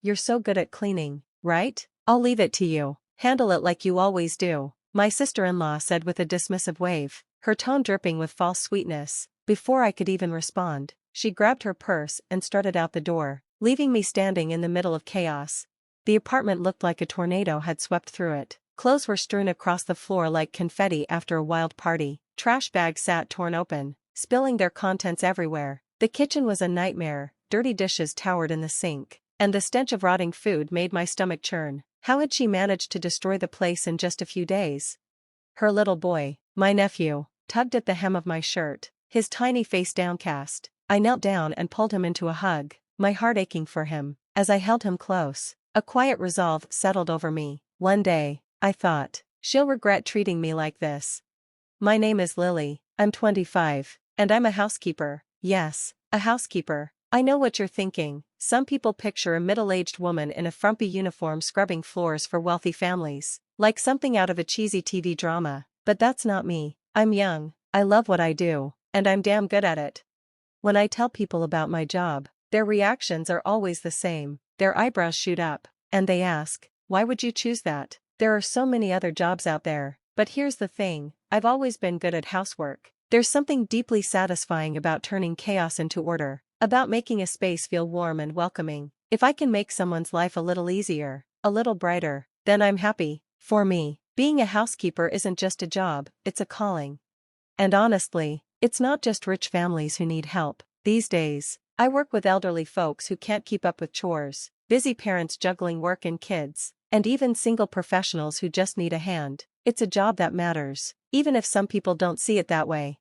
you're so good at cleaning, right? I'll leave it to you. Handle it like you always do, my sister-in-law said with a dismissive wave, her tone dripping with false sweetness. Before I could even respond, she grabbed her purse and strutted out the door, leaving me standing in the middle of chaos. The apartment looked like a tornado had swept through it. Clothes were strewn across the floor like confetti after a wild party. Trash bags sat torn open, spilling their contents everywhere. The kitchen was a nightmare, dirty dishes towered in the sink, and the stench of rotting food made my stomach churn. How had she managed to destroy the place in just a few days? Her little boy, my nephew, tugged at the hem of my shirt, his tiny face downcast. I knelt down and pulled him into a hug, my heart aching for him. As I held him close, a quiet resolve settled over me. One day, I thought, she'll regret treating me like this. My name is Lily, I'm 25, and I'm a housekeeper. Yes, a housekeeper. I know what you're thinking. Some people picture a middle-aged woman in a frumpy uniform scrubbing floors for wealthy families, like something out of a cheesy TV drama. But that's not me. I'm young, I love what I do, and I'm damn good at it. When I tell people about my job, their reactions are always the same. Their eyebrows shoot up, and they ask, why would you choose that? There are so many other jobs out there. But here's the thing, I've always been good at housework. There's something deeply satisfying about turning chaos into order, about making a space feel warm and welcoming. If I can make someone's life a little easier, a little brighter, then I'm happy. For me, being a housekeeper isn't just a job, it's a calling. And honestly, it's not just rich families who need help. These days, I work with elderly folks who can't keep up with chores, busy parents juggling work and kids, and even single professionals who just need a hand. It's a job that matters, even if some people don't see it that way.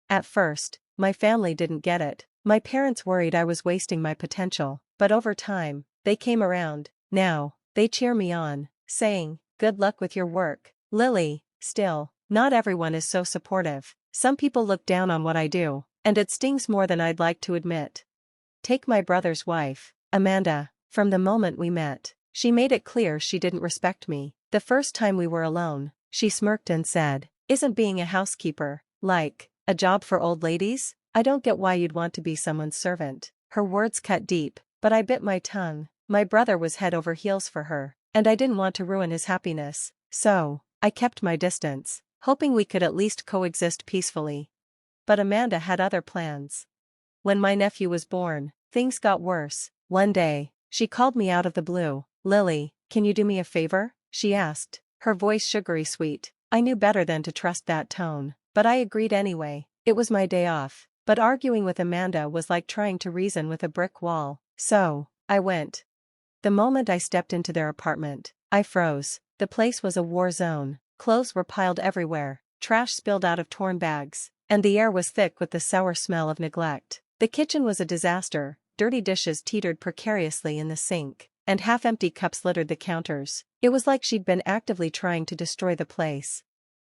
At first, my family didn't get it. My parents worried I was wasting my potential, but over time, they came around. Now, they cheer me on, saying, good luck with your work, Lily. Still, not everyone is so supportive. Some people look down on what I do, and it stings more than I'd like to admit. Take my brother's wife, Amanda. From the moment we met, she made it clear she didn't respect me. The first time we were alone, she smirked and said, isn't being a housekeeper, like, a job for old ladies? I don't get why you'd want to be someone's servant. Her words cut deep, but I bit my tongue. My brother was head over heels for her, and I didn't want to ruin his happiness, so I kept my distance, hoping we could at least coexist peacefully. But Amanda had other plans. When my nephew was born, things got worse. One day, she called me out of the blue. Lily, can you do me a favor? She asked, her voice sugary sweet. I knew better than to trust that tone, but I agreed anyway. It was my day off, but arguing with Amanda was like trying to reason with a brick wall. So, I went. The moment I stepped into their apartment, I froze. The place was a war zone. Clothes were piled everywhere, trash spilled out of torn bags, and the air was thick with the sour smell of neglect. The kitchen was a disaster. Dirty dishes teetered precariously in the sink, and half-empty cups littered the counters. It was like she'd been actively trying to destroy the place.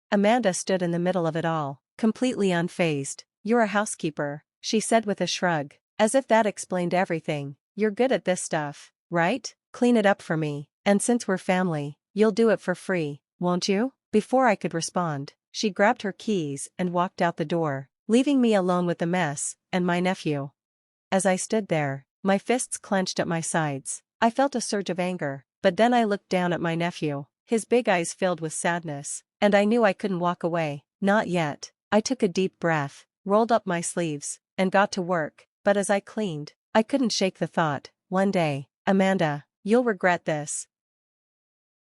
Amanda stood in the middle of it all, completely unfazed. You're a housekeeper, she said with a shrug, as if that explained everything. You're good at this stuff, right? Clean it up for me, and since we're family, you'll do it for free, won't you? Before I could respond, she grabbed her keys and walked out the door, leaving me alone with the mess and my nephew. As I stood there, my fists clenched at my sides, I felt a surge of anger, but then I looked down at my nephew, his big eyes filled with sadness, and I knew I couldn't walk away. Not yet. I took a deep breath, rolled up my sleeves, and got to work. But as I cleaned, I couldn't shake the thought, one day, Amanda, you'll regret this.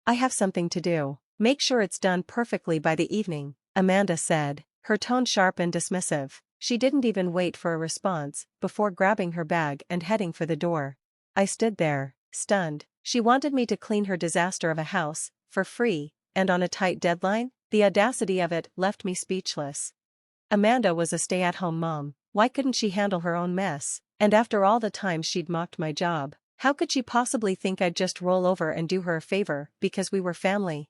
I have something to do. Make sure it's done perfectly by the evening, Amanda said, her tone sharp and dismissive. She didn't even wait for a response, before grabbing her bag and heading for the door. I stood there, stunned. She wanted me to clean her disaster of a house, for free, and on a tight deadline? The audacity of it left me speechless. Amanda was a stay-at-home mom. Why couldn't she handle her own mess? And after all the time she'd mocked my job, how could she possibly think I'd just roll over and do her a favor because we were family?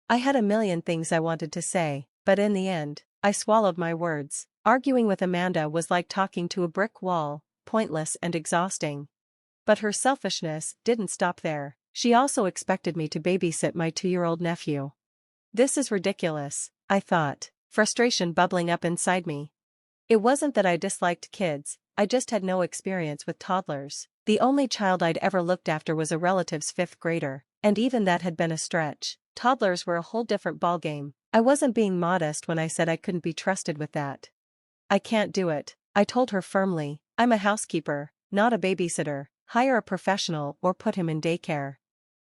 I had a million things I wanted to say, but in the end, I swallowed my words. Arguing with Amanda was like talking to a brick wall, pointless and exhausting. But her selfishness didn't stop there. She also expected me to babysit my 2-year-old nephew. This is ridiculous, I thought, frustration bubbling up inside me. It wasn't that I disliked kids, I just had no experience with toddlers. The only child I'd ever looked after was a relative's 5th grader, and even that had been a stretch. Toddlers were a whole different ballgame. I wasn't being modest when I said I couldn't be trusted with that. I can't do it, I told her firmly. I'm a housekeeper, not a babysitter. Hire a professional or put him in daycare.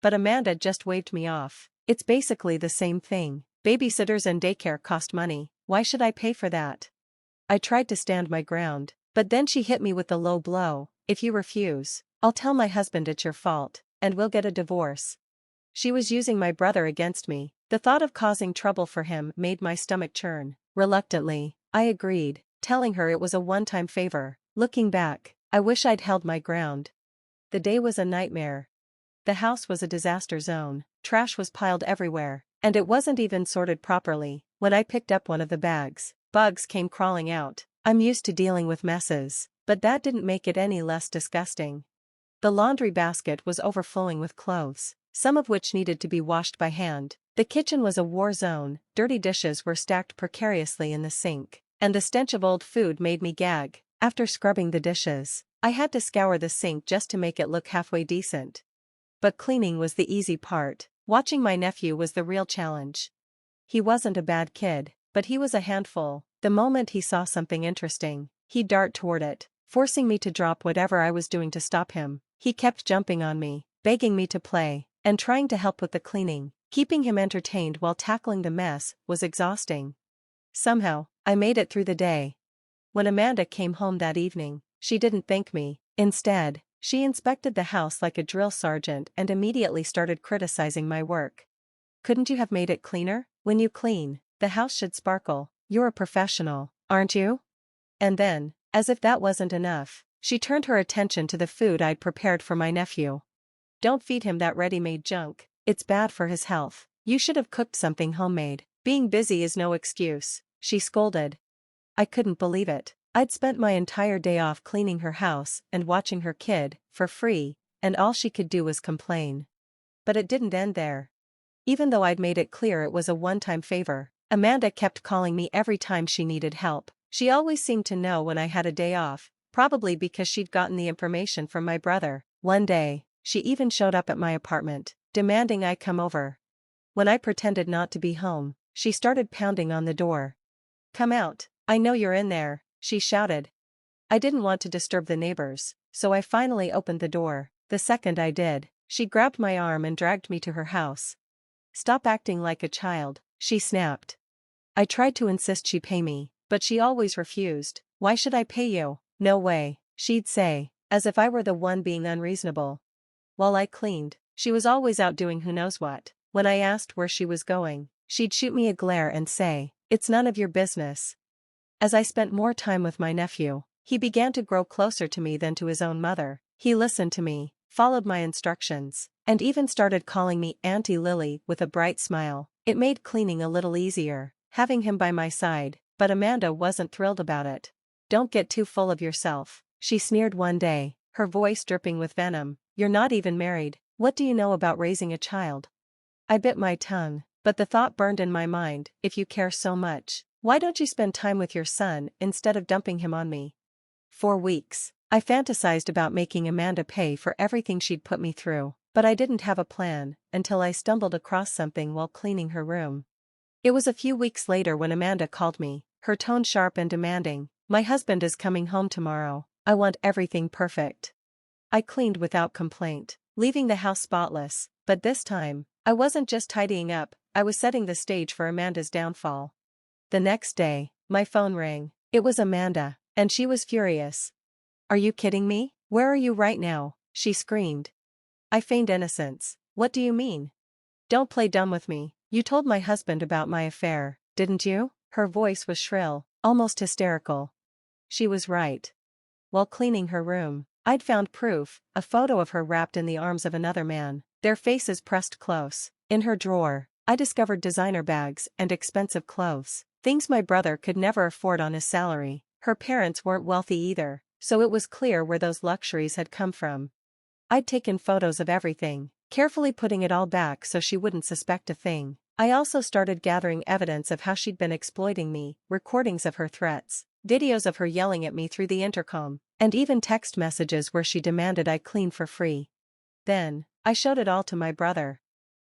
But Amanda just waved me off. It's basically the same thing. Babysitters and daycare cost money. Why should I pay for that? I tried to stand my ground, but then she hit me with a low blow. If you refuse, I'll tell my husband it's your fault, and we'll get a divorce. She was using my brother against me. The thought of causing trouble for him made my stomach churn. Reluctantly, I agreed, telling her it was a one-time favor. Looking back, I wish I'd held my ground. The day was a nightmare. The house was a disaster zone. Trash was piled everywhere, and it wasn't even sorted properly. When I picked up one of the bags, bugs came crawling out. I'm used to dealing with messes, but that didn't make it any less disgusting. The laundry basket was overflowing with clothes, some of which needed to be washed by hand. The kitchen was a war zone. Dirty dishes were stacked precariously in the sink, and the stench of old food made me gag. After scrubbing the dishes, I had to scour the sink just to make it look halfway decent. But cleaning was the easy part. Watching my nephew was the real challenge. He wasn't a bad kid, but he was a handful. The moment he saw something interesting, he'd dart toward it, forcing me to drop whatever I was doing to stop him. He kept jumping on me, begging me to play, and trying to help with the cleaning. Keeping him entertained while tackling the mess was exhausting. Somehow, I made it through the day. When Amanda came home that evening, she didn't thank me. Instead, she inspected the house like a drill sergeant and immediately started criticizing my work. Couldn't you have made it cleaner? When you clean, the house should sparkle. You're a professional, aren't you? And then, as if that wasn't enough, she turned her attention to the food I'd prepared for my nephew. Don't feed him that ready-made junk. It's bad for his health. You should have cooked something homemade. Being busy is no excuse, she scolded. I couldn't believe it. I'd spent my entire day off cleaning her house and watching her kid, for free, and all she could do was complain. But it didn't end there. Even though I'd made it clear it was a one-time favor, Amanda kept calling me every time she needed help. She always seemed to know when I had a day off, probably because she'd gotten the information from my brother. One day, she even showed up at my apartment, demanding I come over. When I pretended not to be home, she started pounding on the door. Come out, I know you're in there, she shouted. I didn't want to disturb the neighbors, so I finally opened the door. The second I did, she grabbed my arm and dragged me to her house. Stop acting like a child, she snapped. I tried to insist she pay me, but she always refused. Why should I pay you? No way, she'd say, as if I were the one being unreasonable. While I cleaned, she was always out doing who knows what. When I asked where she was going, she'd shoot me a glare and say, "It's none of your business." As I spent more time with my nephew, he began to grow closer to me than to his own mother. He listened to me, followed my instructions, and even started calling me Auntie Lily with a bright smile. It made cleaning a little easier, having him by my side, but Amanda wasn't thrilled about it. Don't get too full of yourself, she sneered one day, her voice dripping with venom. You're not even married. What do you know about raising a child? I bit my tongue, but the thought burned in my mind. If you care so much, why don't you spend time with your son instead of dumping him on me? For weeks, I fantasized about making Amanda pay for everything she'd put me through, but I didn't have a plan until I stumbled across something while cleaning her room. It was a few weeks later when Amanda called me, her tone sharp and demanding. My husband is coming home tomorrow. I want everything perfect. I cleaned without complaint, leaving the house spotless, but this time, I wasn't just tidying up, I was setting the stage for Amanda's downfall. The next day, my phone rang. It was Amanda, and she was furious. Are you kidding me? Where are you right now? She screamed. I feigned innocence. What do you mean? Don't play dumb with me. You told my husband about my affair, didn't you? Her voice was shrill, almost hysterical. She was right. While cleaning her room, I'd found proof, a photo of her wrapped in the arms of another man, their faces pressed close. In her drawer, I discovered designer bags and expensive clothes, things my brother could never afford on his salary. Her parents weren't wealthy either, so it was clear where those luxuries had come from. I'd taken photos of everything, carefully putting it all back so she wouldn't suspect a thing. I also started gathering evidence of how she'd been exploiting me, recordings of her threats, videos of her yelling at me through the intercom, and even text messages where she demanded I clean for free. Then, I showed it all to my brother.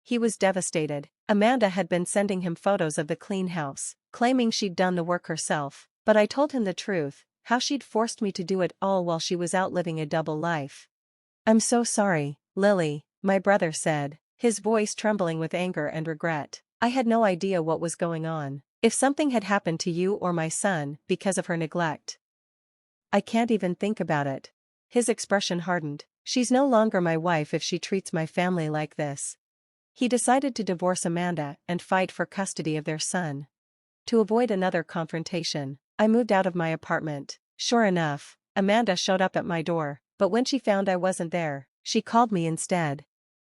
He was devastated. Amanda had been sending him photos of the clean house, claiming she'd done the work herself, but I told him the truth, how she'd forced me to do it all while she was out living a double life. "I'm so sorry, Lily," my brother said, his voice trembling with anger and regret. "I had no idea what was going on. If something had happened to you or my son because of her neglect, I can't even think about it." His expression hardened. "She's no longer my wife if she treats my family like this." He decided to divorce Amanda and fight for custody of their son. To avoid another confrontation, I moved out of my apartment. Sure enough, Amanda showed up at my door, but when she found I wasn't there, she called me instead.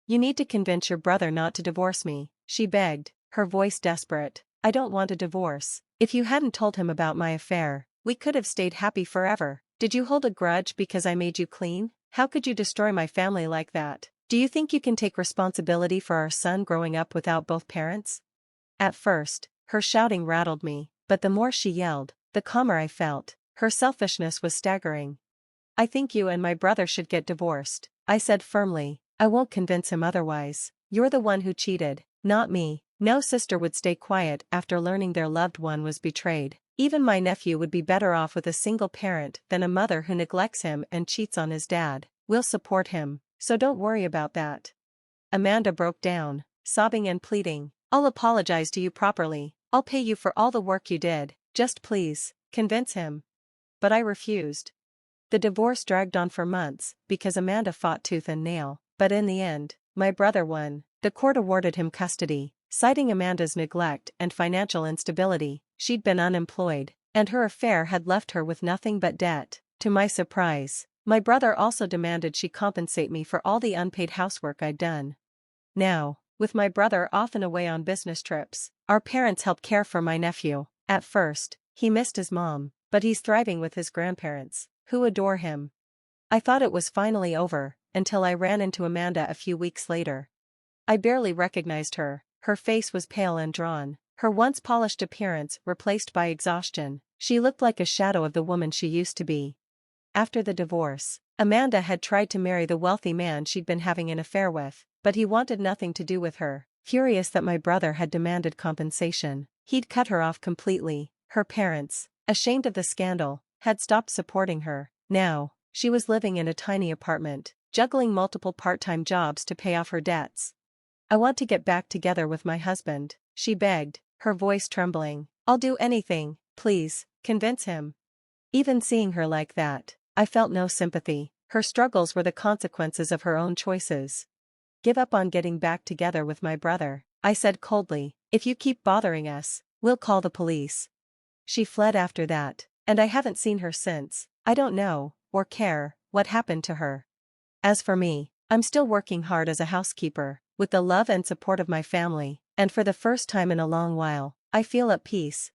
"You need to convince your brother not to divorce me," she begged, her voice desperate. "I don't want a divorce. If you hadn't told him about my affair, we could have stayed happy forever. Did you hold a grudge because I made you clean? How could you destroy my family like that? Do you think you can take responsibility for our son growing up without both parents?" At first, her shouting rattled me, but the more she yelled, the calmer I felt. Her selfishness was staggering. "I think you and my brother should get divorced," I said firmly. "I won't convince him otherwise. You're the one who cheated, not me." No sister would stay quiet after learning their loved one was betrayed. Even my nephew would be better off with a single parent than a mother who neglects him and cheats on his dad. "We'll support him, so don't worry about that." Amanda broke down, sobbing and pleading. "I'll apologize to you properly. I'll pay you for all the work you did. Just please, convince him." But I refused. The divorce dragged on for months because Amanda fought tooth and nail, but in the end, my brother won. The court awarded him custody, citing Amanda's neglect and financial instability. She'd been unemployed, and her affair had left her with nothing but debt. To my surprise, my brother also demanded she compensate me for all the unpaid housework I'd done. Now, with my brother often away on business trips, our parents help care for my nephew. At first, he missed his mom, but he's thriving with his grandparents, who adore him. I thought it was finally over, until I ran into Amanda a few weeks later. I barely recognized her. Her face was pale and drawn, her once polished appearance replaced by exhaustion. She looked like a shadow of the woman she used to be. After the divorce, Amanda had tried to marry the wealthy man she'd been having an affair with, but he wanted nothing to do with her. Furious that my brother had demanded compensation, he'd cut her off completely. Her parents, ashamed of the scandal, had stopped supporting her. Now, she was living in a tiny apartment, juggling multiple part-time jobs to pay off her debts. "I want to get back together with my husband," she begged, her voice trembling. "I'll do anything, please, convince him." Even seeing her like that, I felt no sympathy. Her struggles were the consequences of her own choices. "Give up on getting back together with my brother," I said coldly. "If you keep bothering us, we'll call the police." She fled after that, and I haven't seen her since. I don't know, or care, what happened to her. As for me, I'm still working hard as a housekeeper, with the love and support of my family, and for the first time in a long while, I feel at peace.